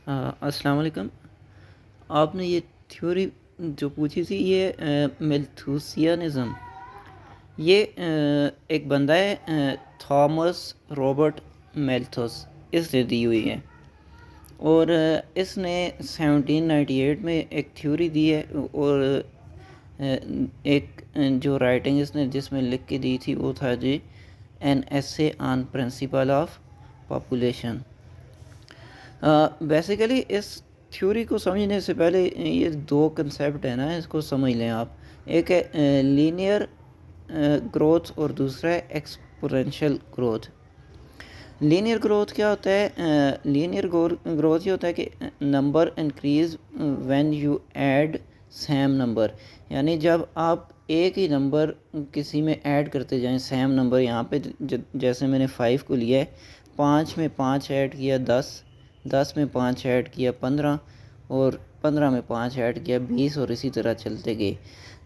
السلام علیکم۔ آپ نے یہ تھیوری جو پوچھی تھی، یہ میلتھوسیانزم، یہ ایک بندہ ہے، تھامس رابرٹ میلتھس، اس نے دی ہوئی ہے، اور اس نے 1798 میں ایک تھیوری دی ہے، اور ایک جو رائٹنگ اس نے جس میں لکھ کے دی تھی وہ تھا جی an essay on principle of population. Basically اس تھیوری کو سمجھنے سے پہلے یہ دو کنسیپٹ ہیں نا، اس کو سمجھ لیں آپ۔ ایک ہے لینئر گروتھ اور دوسرا ہے ایکسپورینشل گروتھ۔ لینئر گروتھ کیا ہوتا ہے؟ لینئر گروتھ یہ ہوتا ہے کہ number increase when you add same number, یعنی جب آپ ایک ہی نمبر کسی میں ایڈ کرتے جائیں، سیم نمبر یہاں پہ جیسے میں نے 5 کو لیا ہے، 5 میں 5 ایڈ کیا 10، 10 میں 5 ایڈ کیا 15، اور 15 میں 5 ایڈ کیا 20، اور اسی طرح چلتے گئے۔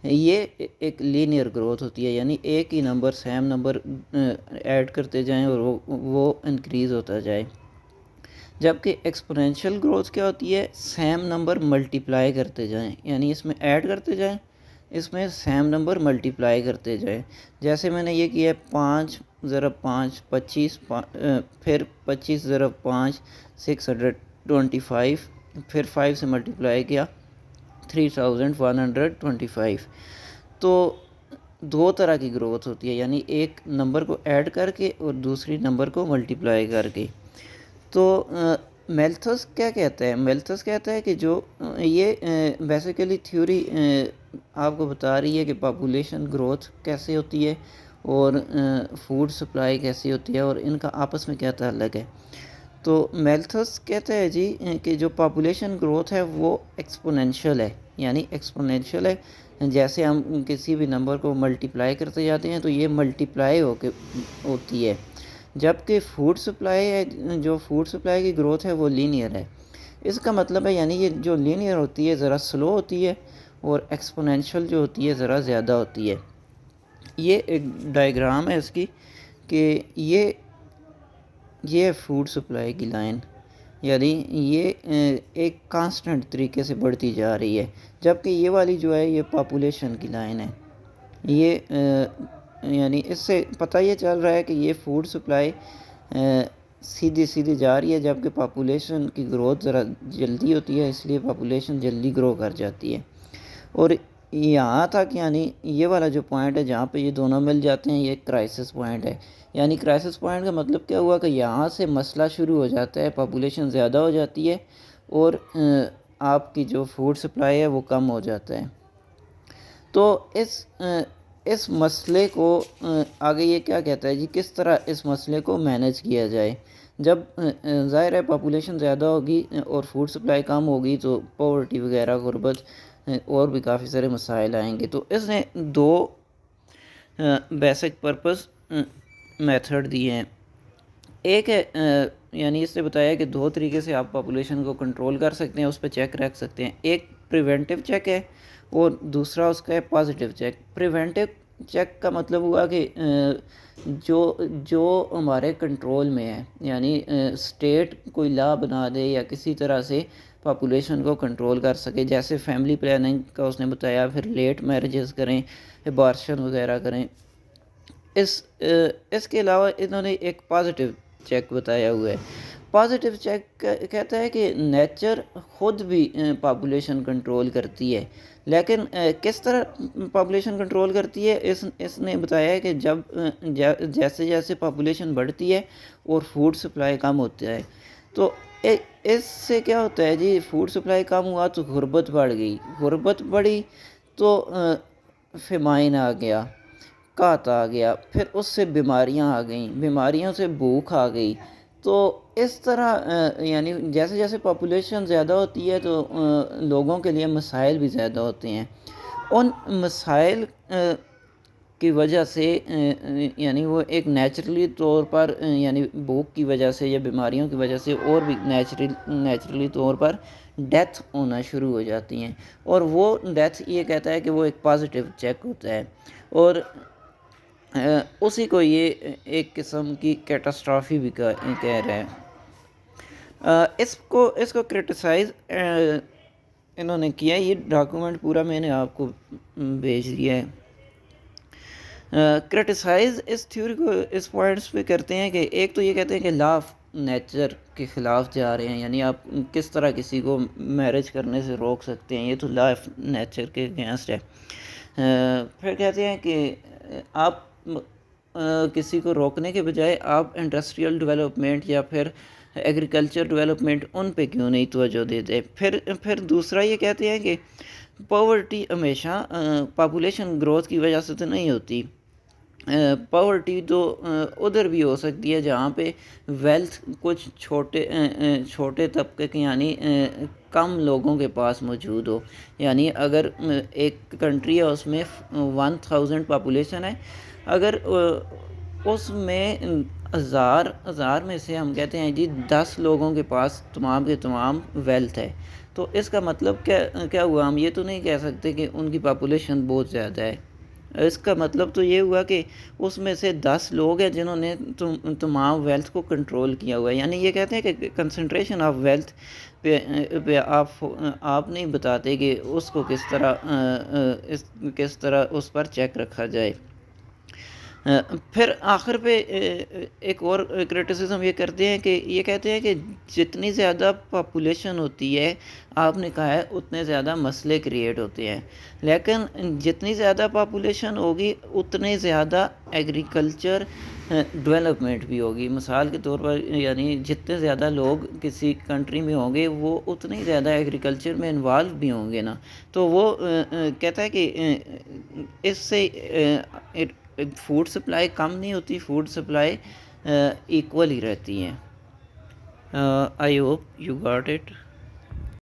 یہ ایک لینئر گروتھ ہوتی ہے، یعنی ایک ہی نمبر سیم نمبر ایڈ کرتے جائیں اور وہ انکریز ہوتا جائے۔ جبکہ ایکسپونینشیل گروتھ کیا ہوتی ہے؟ سیم نمبر ملٹیپلائی کرتے جائیں، یعنی اس میں ایڈ کرتے جائیں، اس میں سیم نمبر ملٹیپلائی کرتے جائیں۔ جیسے میں نے یہ کیا ہے 5 ضرب 5 25، پھر 25 ضرب 5 625، پھر 5 سے ملٹیپلائی کیا 3125۔ تو دو طرح کی گروتھ ہوتی ہے، یعنی ایک نمبر کو ایڈ کر کے اور دوسری نمبر کو ملٹیپلائی کر کے۔ تو میلتھس کیا کہتا ہے؟ میلتھس کہتا ہے کہ جو یہ بیسیکلی تھیوری آپ کو بتا رہی ہے کہ پاپولیشن گروتھ کیسے ہوتی ہے اور فوڈ سپلائی کیسی ہوتی ہے اور ان کا آپس میں کیا تعلق ہے۔ تو میلتھس کہتا ہے جی کہ جو پاپولیشن گروتھ ہے وہ ایکسپونینشیل ہے، یعنی ایکسپونینشیل ہے، جیسے ہم کسی بھی نمبر کو ملٹیپلائی کرتے جاتے ہیں تو یہ ملٹیپلائی ہو کے ہوتی ہے۔ جبکہ فوڈ سپلائی ہے، جو فوڈ سپلائی کی گروتھ ہے وہ لینئر ہے۔ اس کا مطلب ہے یعنی یہ جو لینئر ہوتی ہے ذرا سلو ہوتی ہے، اور ایکسپونینشیل جو ہوتی ہے ذرا زیادہ ہوتی ہے۔ یہ ایک ڈائیگرام ہے اس کی کہ یہ فوڈ سپلائی کی لائن، یعنی یہ ایک کانسٹنٹ طریقے سے بڑھتی جا رہی ہے، جبکہ یہ والی جو ہے یہ پاپولیشن کی لائن ہے۔ یہ یعنی اس سے پتہ یہ چل رہا ہے کہ یہ فوڈ سپلائی سیدھی جا رہی ہے، جبکہ پاپولیشن کی گروتھ ذرا جلدی ہوتی ہے، اس لیے پاپولیشن جلدی گرو کر جاتی ہے۔ اور یہاں تک یعنی یہ والا جو پوائنٹ ہے جہاں پہ یہ دونوں مل جاتے ہیں، یہ ایک کرائسس پوائنٹ ہے۔ یعنی کرائسس پوائنٹ کا مطلب کیا ہوا کہ یہاں سے مسئلہ شروع ہو جاتا ہے، پاپولیشن زیادہ ہو جاتی ہے اور آپ کی جو فوڈ سپلائی ہے وہ کم ہو جاتا ہے۔ تو اس مسئلے کو آگے یہ کیا کہتا ہے جی، کس طرح اس مسئلے کو مینیج کیا جائے۔ جب ظاہر ہے پاپولیشن زیادہ ہوگی اور فوڈ سپلائی کم ہوگی تو پاورٹی وغیرہ، غربت اور بھی کافی سارے مسائل آئیں گے۔ تو اس نے دو بیسک پرپس میتھڈ دیے ہیں۔ ایک ہے یعنی اس نے بتایا کہ دو طریقے سے آپ پاپولیشن کو کنٹرول کر سکتے ہیں، اس پہ چیک رکھ سکتے ہیں۔ ایک پریونٹیو چیک ہے اور دوسرا اس کا ہے پازیٹیو چیک۔ پریونٹیو چیک کا مطلب ہوا کہ جو ہمارے کنٹرول میں ہے، یعنی اسٹیٹ کوئی لا بنا دے یا کسی طرح سے پاپولیشن کو کنٹرول کر سکے، جیسے فیملی پلاننگ کا اس نے بتایا، پھر لیٹ میرجز کریں، ابارشن وغیرہ کریں۔ اس کے علاوہ انہوں نے ایک پازیٹیو چیک بتایا ہوا ہے۔ پازیٹیو چیک کہتا ہے کہ نیچر خود بھی پاپولیشن کنٹرول کرتی ہے، لیکن کس طرح پاپولیشن کنٹرول کرتی ہے؟ اس نے بتایا ہے کہ جب جیسے جیسے پاپولیشن بڑھتی ہے اور فوڈ سپلائی کم ہوتا ہے، تو اس سے کیا ہوتا ہے جی، فوڈ سپلائی کم ہوا تو غربت بڑھ گئی، غربت بڑھی تو فیمائن آ گیا، قحط آ گیا، پھر اس سے بیماریاں آ گئیں، بیماریوں سے بھوک آ گئی۔ تو اس طرح یعنی جیسے جیسے پاپولیشن زیادہ ہوتی ہے تو لوگوں کے لیے مسائل بھی زیادہ ہوتے ہیں۔ ان مسائل کی وجہ سے یعنی وہ ایک نیچرلی طور پر یعنی بھوک کی وجہ سے یا بیماریوں کی وجہ سے اور بھی نیچرلی طور پر ڈیتھ ہونا شروع ہو جاتی ہیں، اور وہ ڈیتھ یہ کہتا ہے کہ وہ ایک پازیٹیو چیک ہوتا ہے، اور اسی کو یہ ایک قسم کی کیٹاسٹرافی بھی کہہ رہے ہیں۔ اس کو کرٹیسائز انہوں نے کیا. یہ ڈاکومنٹ پورا میں نے آپ کو بھیج دیا ہے. کرٹیسائز اس تھیوری کو اس پوائنٹس پہ کرتے ہیں کہ ایک تو یہ کہتے ہیں کہ لا آف نیچر کے خلاف جا رہے ہیں, یعنی آپ کس طرح کسی کو میرج کرنے سے روک سکتے ہیں, یہ تو لا آف نیچر کے اگینسٹ ہے. پھر کہتے ہیں کہ آپ کسی کو روکنے کے بجائے آپ انڈسٹریل ڈیولپمنٹ یا پھر ایگریکلچر ڈیولپمنٹ ان پہ کیوں نہیں توجہ دیتے. پھر دوسرا یہ کہتے ہیں کہ پاورٹی ہمیشہ پاپولیشن گروتھ کی وجہ سے تو نہیں ہوتی. پاورٹی تو ادھر بھی ہو سکتی ہے جہاں پہ ویلتھ کچھ چھوٹے طبقے کے یعنی کم لوگوں کے پاس موجود ہو. یعنی اگر ایک کنٹری ہے اس میں 1000 پاپولیشن ہے, اگر اس میں ہزار میں سے ہم کہتے ہیں جی 10 لوگوں کے پاس تمام کے تمام ویلتھ ہے, تو اس کا مطلب کیا ہوا؟ ہم یہ تو نہیں کہہ سکتے کہ ان کی پاپولیشن بہت زیادہ ہے. اس کا مطلب تو یہ ہوا کہ اس میں سے 10 لوگ ہیں جنہوں نے تمام ویلتھ کو کنٹرول کیا ہوا ہے. یعنی یہ کہتے ہیں کہ کنسنٹریشن آف ویلتھ پہ آپ نہیں بتاتے کہ اس کو کس طرح اس پر چیک رکھا جائے. پھر آخر پہ ایک اور کرٹیسزم یہ کرتے ہیں کہ یہ کہتے ہیں کہ جتنی زیادہ پاپولیشن ہوتی ہے, آپ نے کہا ہے اتنے زیادہ مسئلے کریٹ ہوتے ہیں, لیکن جتنی زیادہ پاپولیشن ہوگی اتنے زیادہ ایگریکلچر ڈیولپمنٹ بھی ہوگی. مثال کے طور پر یعنی جتنے زیادہ لوگ کسی کنٹری میں ہوں گے وہ اتنے زیادہ ایگریکلچر میں انوالو بھی ہوں گے نا. تو وہ کہتا ہے کہ اس سے فوڈ سپلائی کم نہیں ہوتی, فوڈ سپلائی ایکول ہی رہتی ہیں. I hope you got it.